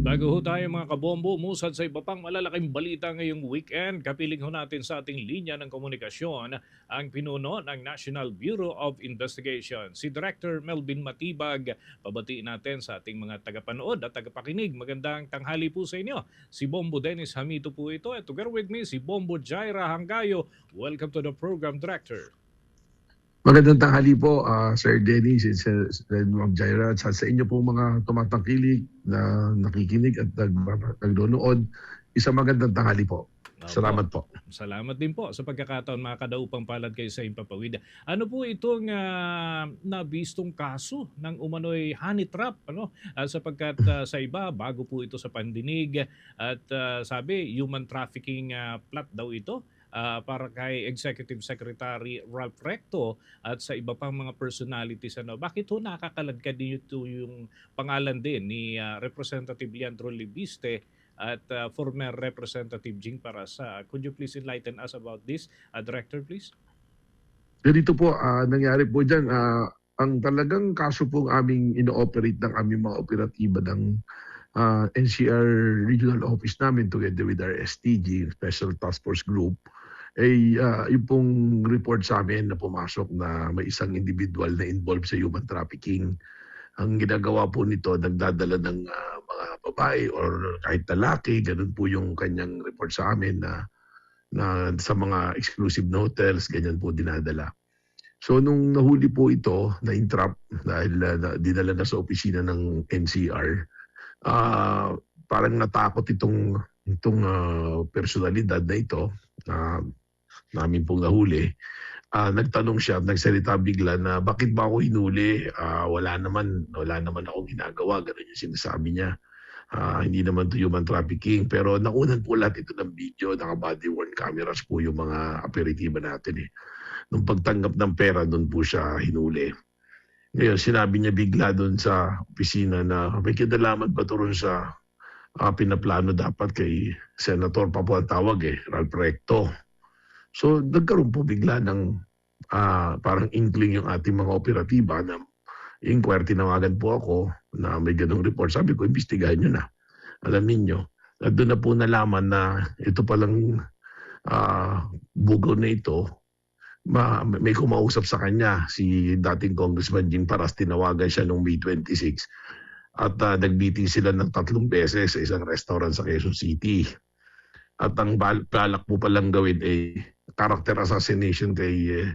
Bago ho tayo mga kabombo, musad sa iba pang malalaking balita ngayong weekend, kapiling ho natin sa ating linya ng komunikasyon ang pinuno ng National Bureau of Investigation, si Director Melvin Matibag. Pabatiin natin sa ating mga tagapanood at tagapakinig. Magandang tanghali po sa inyo. Si Bombo Dennis Hamito po ito. At together with me, si Bombo Jaira Hangayo. Welcome to the program, Director. Magandang tanghali po, Sir Dennis and Sir Ma'am Jaira, at sa inyo po mga tumatangkilik na nakikinig at nagnonood. Isang magandang tanghali po. Salamat po. Salamat din po sa pagkakataon makadaupang palad kayo sa Himpapawid. Ano po itong nabistong kaso ng umano'y honey trap? Sapagkat sa iba, bago po ito sa pandinig at sabi, human trafficking plot daw ito. Para kay Executive Secretary Ralph Recto at sa iba pang mga personalities. Bakit ho nakakaladkad dito yung pangalan din ni Representative Leandro Libiste at former Representative Jing Parasa? Could you please enlighten us about this, Director, please? Ganito po, nangyari po dyan, ang talagang kaso po aming ino-operate ng aming mga operatiba ng NCR Regional Office namin together with our STG, Special Task Force Group, ay yung pong report sa amin na pumasok na may isang individual na involved sa human trafficking. Ang ginagawa po nito, nagdadala ng mga babae or kahit lalaki, ganun po yung kanyang report sa amin na sa mga exclusive hotels, ganyan po dinadala. So nung nahuli po ito, na-entrap dahil dinala na sa opisina ng NCR, parang natakot itong personalidad na ito na namin pong nahuli. Nagtanong siya, nagsalita bigla na bakit ba ako hinuli? Wala naman akong ginagawa, ganun yung sinasabi niya. Hindi naman to human trafficking, pero nakunan po lahat ito ng video, naka-body worn cameras po yung mga aperitiba natin eh. Nung pagtanggap ng pera, doon po siya hinuli. Ngayon, sinabi niya bigla doon sa opisina na may kinalaman ba ito ron sa pinaplano dapat kay Senator pa po ang tawag Ralph Recto. So nagkaroon po bigla ng parang inkling yung ating mga operatiba na inquire, tinawagan po ako na may ganong report. Sabi ko, imbestigahan nyo na. Alam ninyo, at doon na po nalaman na ito palang bugaw na ito, may kumausap sa kanya, si dating Congressman Jing Paras, tinawagan siya noong May 26 at nag-meeting sila ng 3 beses sa isang restaurant sa Quezon City. At ang balak po palang gawin ay character assassination kay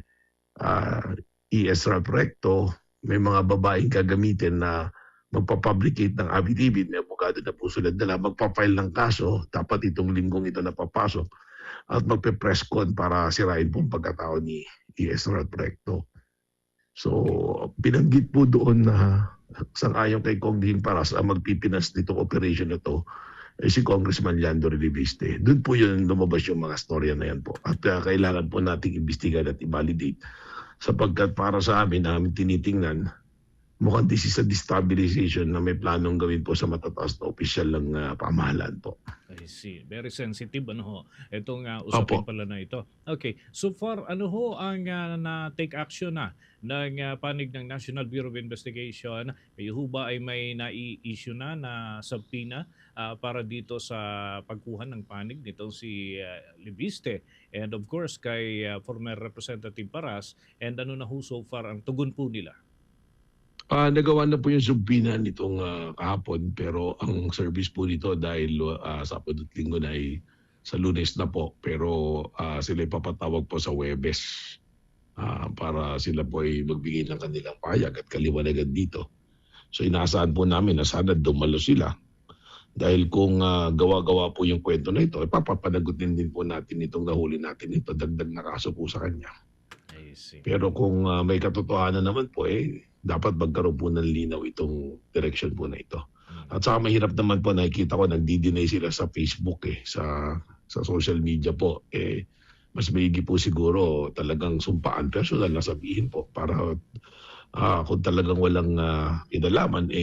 ES Ralph Recto. May mga babaeng gagamitin na magpapublicate ng affidavit, may abogado na po sila dala, magpapile ng kaso, dapat itong linggong ito napapasok, at magpe-press con para sirain po ang pagkatao ni ES Ralph Recto. So, binanggit po doon na sang-ayon kay Kong Din Paras ang magpipinas nitong operation na to si Congressman Leandro Libiste. Doon po yun lumabas yung mga storya na yan po. At kailangan po nating imbestigahan at i-validate. Sapagkat para sa amin, namin tinitingnan, mukhang this is a destabilization na may planong gawin po sa matataas na opisyal ng pamahalaan po. I see. Very sensitive itong usapin pala na ito. Okay. So far, ano ho ang na-take action na ng panig ng National Bureau of Investigation? Kayo ho ba ay may nai-issue na subpoena para dito sa pagkuha ng panig nitong si Libiste? And of course, kay former Representative Paras. And ano na ho so far ang tugon po nila? Nagawa na po yung subpoena nitong kahapon, pero ang service po nito dahil Sabado at Linggo na ay sa Lunes na po, pero sila ipapatawag po sa Huwebes para sila po ay magbigay ng kanilang pahayag at kaliwanagan dito. So inaasahan po namin na sana dumalo sila dahil kung gawa-gawa po yung kwento na ito, ipapapanagutin din po natin itong nahuli natin ito, dagdag na kaso po sa kanya. Pero kung may katotohanan naman po dapat magkaroon po ng linaw itong direction po na ito. At saka mahirap naman po, nakikita ko nagdi-deny sila sa Facebook sa social media po. Mas maigi po siguro talagang sumpaan personal na sabihin po para kung talagang walang kinalaman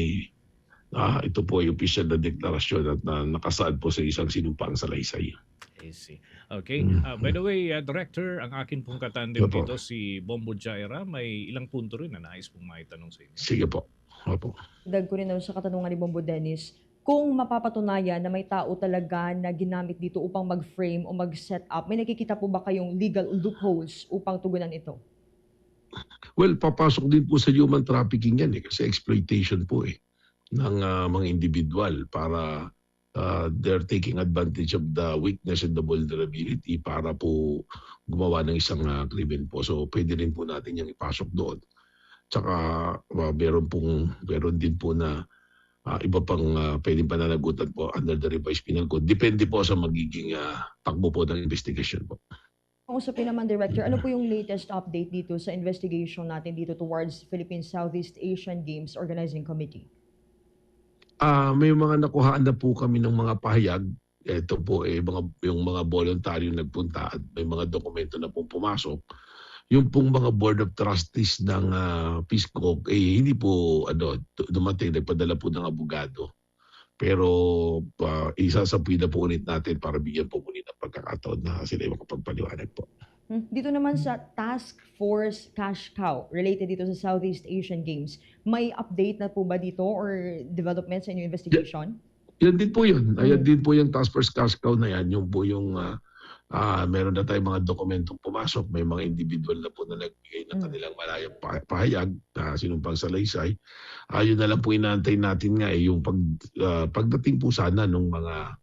ito po ay opisyal na deklarasyon at nakasaad po sa isang sinumpaang salaysay. I see. Okay. By the way, Director, ang akin pong katandem dito si Bombo Jaira, may ilang punto rin na nais pong maitanong sa inyo. Sige po. Opo. Dag ko rin naman sa katanungan ni Bombo Dennis, kung mapapatunayan na may tao talaga na ginamit dito upang mag-frame o mag-set up, may nakikita po ba kayong legal loopholes upang tugunan ito? Well, papasok din po sa human trafficking yan kasi exploitation po ng mga individual para they're taking advantage of the weakness and the vulnerability para po gumawa ng isang krimen po. So pwede rin po natin yung ipasok doon. Tsaka meron din po na iba pang pwedeng pananagutan po under the revised penal code. Depende po sa magiging takbo po ng investigasyon po. Kung usapin naman, Director, ano po yung latest update dito sa investigation natin dito towards Philippine Southeast Asian Games Organizing Committee? May mga nakuhaan na po kami ng mga pahayag. Ito po yung mga voluntaryo nagpunta at may mga dokumento na pong pumasok. Yung pong mga board of trustees ng Peace Corps, hindi po dumating, nagpadala po ng abogado. Pero isasapuin na po ulit natin para bigyan po muli ng pagkakataon na sila yung makapagpaliwanag po. Dito naman sa Task Force Cash Cow related dito sa Southeast Asian Games, may update na po ba dito or developments sa inyong investigation? Yan din po yun. Ayan din po yung Task Force Cash Cow na yan. Yung po yung meron na tayong mga dokumentong pumasok. May mga individual na po na nagbigay ng kanilang malayang pahayag na sinumpang salaysay. Yun na lang po inaantay natin nga yung pagdating po sana ng mga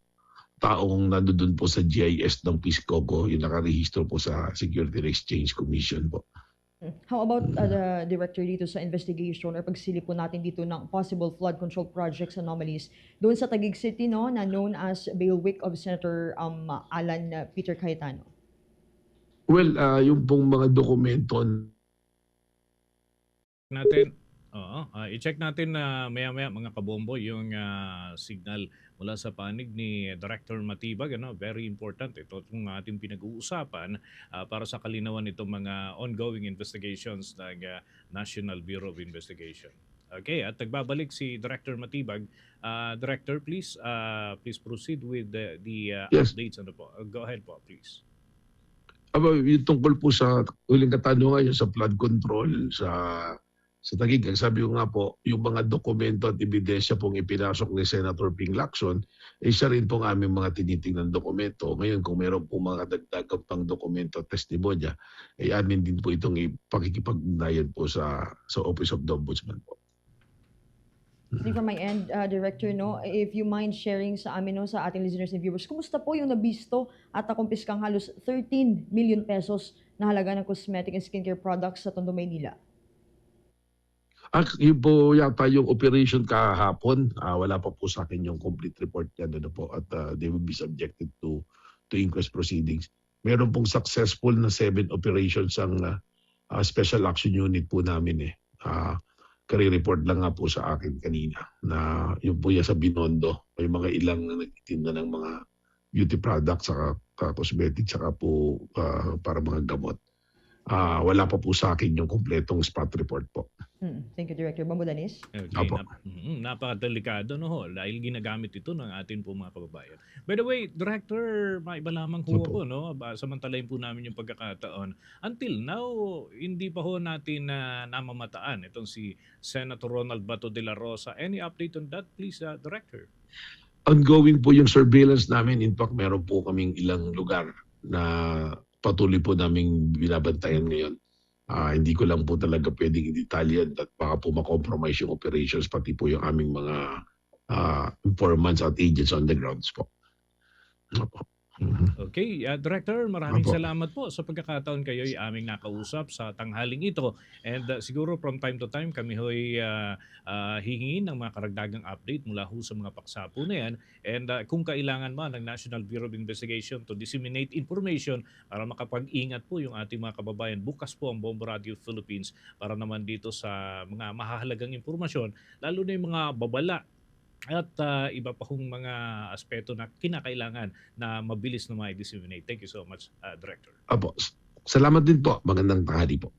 taong nandoon po sa GIS ng Peace Corps, yung nakarehistro po sa Security and Exchange Commission po. How about the director dito sa investigation or pagsilip po natin dito ng possible flood control projects anomalies doon sa Taguig City, no, na known as bailiwick of Senator Alan Peter Cayetano? Well, yung pong mga dokumento Natin, i-check natin na maya-maya mga kabombo yung signal mula sa panig ni Director Matibag. Very important ito itong ating pinag-uusapan para sa kalinawan itong mga ongoing investigations ng National Bureau of Investigation. Okay, at nagbabalik si Director Matibag. Director, please proceed with the Yes. updates. Go ahead po, please. yung tungkol po sa huling katanungan yung sa flood control sa Taguig, sabi ko nga po, yung mga dokumento at ebidensya pong ipinasok ni Senator Ping Lacson, isa rin pong aming mga tinitingnan dokumento. Ngayon, kung meron pong mga dagdagang pang dokumento at testimonya, amin din po itong ipakikipag-ugnayan po sa Office of the Ombudsman po. From my end, Director, no, if you mind sharing sa amin, no, sa ating listeners and viewers, kumusta po yung nabisto at nakumpiskang halos 13 million pesos na halaga ng cosmetic and skincare products sa Tondo, Maynila? Yun po yata yung operation kahapon. Wala pa po sa akin yung complete report yan po at they will be subjected to inquest proceedings. Meron pong successful na 7 operations ang special action unit po namin kare-report lang nga po sa akin kanina na yung po yan sa Binondo. May mga ilang na nagtitinda ng mga beauty products, saka cosmetic, saka po para mga gamot. Wala pa po sa akin yung kompletong spot report po. Thank you, Director. Bambo Danis? Okay, Apo. napakadelikado dahil ginagamit ito ng atin po mga kababayan. By the way, Director, maiba lamang ho Opo. ako, samantalayin po namin yung pagkakataon. Until now, hindi pa ho natin namamataan itong si Senator Ronald Bato de la Rosa. Any update on that, please, Director? Ongoing po yung surveillance namin. In fact, meron po kaming ilang lugar na patuloy po naming binabantayan ngayon. Hindi ko lang po talaga pwedeng i-detalyan at baka po makompromise yung operations pati po yung aming mga informants at agents on the grounds po. Opo. Okay, Director, maraming Opo. salamat po sa pagkakataon kayo'y aming nakausap sa tanghaling ito. And siguro from time to time kami ho'y hihingin ng mga karagdagang update mula ho sa mga paksa po na yan. And kung kailangan man ng National Bureau of Investigation to disseminate information para makapag-ingat po yung ating mga kababayan, bukas po ang Bombo Radio Philippines para naman dito sa mga mahahalagang impormasyon, lalo na yung mga babala at iba pa hong mga aspeto na kinakailangan na mabilis na ma-disseminate. Thank you so much, Director. Opo. Salamat din po. Magandang tanghali po.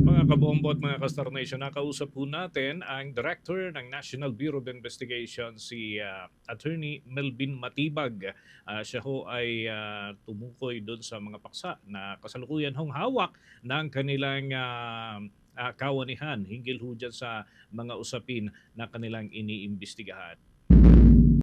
Mga kabombo at mga Kastar Nation, nakausap po natin ang Director ng National Bureau of Investigation, si Attorney Melvin Matibag. Siya ho ay tumukoy doon sa mga paksa na kasalukuyan hong hawak ng kanilang kawanihan hinggil ho dyan sa mga usapin na kanilang iniimbestigahan.